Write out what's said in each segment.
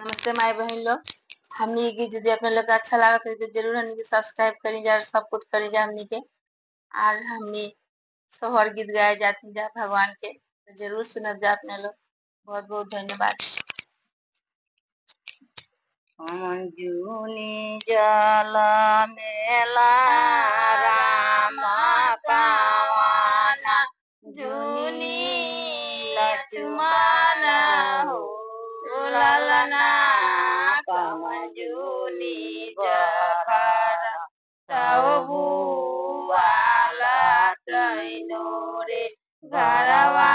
नमस्ते माई बहन लोग। हमनी के यदि अपने लोग का अच्छा लागत है तो जरूर हमनी के सब्सक्राइब करी जा और सपोर्ट करी जा। हमनी के आज हमनी सोहर गीत गाए जाते जा भगवान के, तो जरूर सुनब जा अपने लोग। बहुत बहुत धन्यवाद। जूनी जल मेला राम कावाना जूनी लक्ष्मण हो ललना कमल जूनी जहर तव भुआला तैनो रे घरवा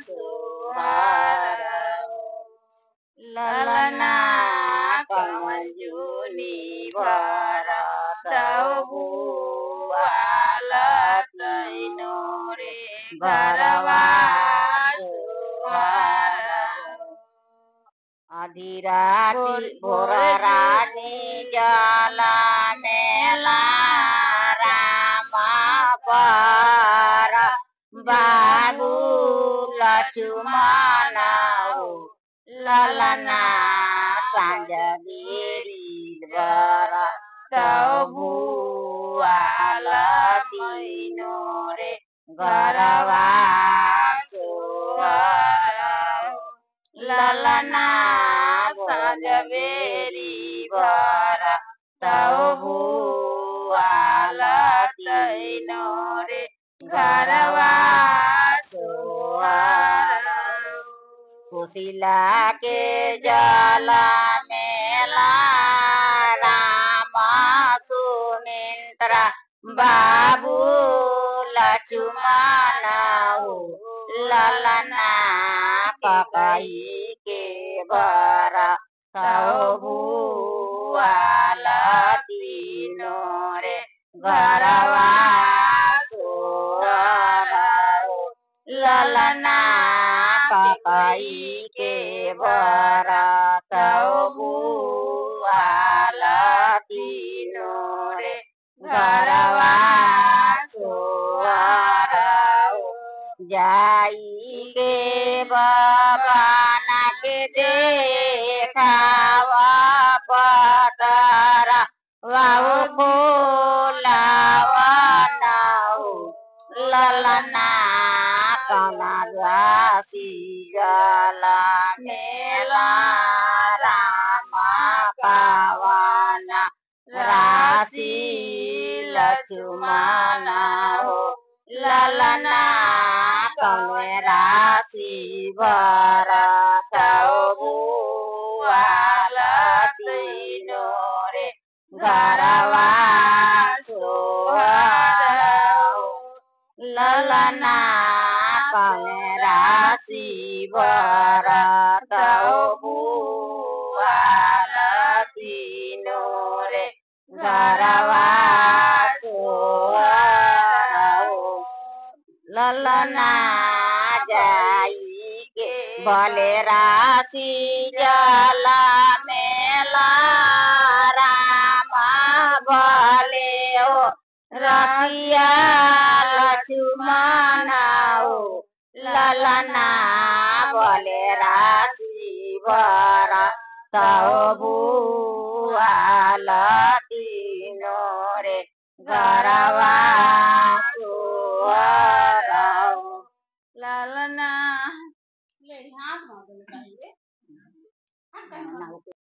सुहर ललना कमल जूनी भरत भुआला तैनो रे घरवा सुहर आधी राती भोर राती जला मेला राम पर बाबू लक्ष्मण हो ललना सांझ बेरी बर तव भुआला तीनो रे घरवा सोहर ललना सांझ बेरी भर तव भुआला तैनो रे घरवा सोहर कोशिला के जला मेला राम सुमित्रा बाबू लक्ष्मण हो ललना ककई के बर तव भुआला तीनो रे घरवा सोहर ललना ककई के बर तव भुआला तीनो रे घरवा सोहर जाई के बबाना के देखावा पतरा वाहु खोलावा नाउ ललना कौना राशि जला मेला राम कावाना राशि लक्ष्मण हो ललना कौने राशि भरत भुआला तीनो रे घरवा सोहर ललना कौने राशि भरत भुआला तीनो रे घरवा सोहर ललना जाई के भले राशि जला मेला राम भले हो रसिया लक्ष्मण हो ललना भले राशि भर तव भुआला तीनो रे घरवा सोहर ललना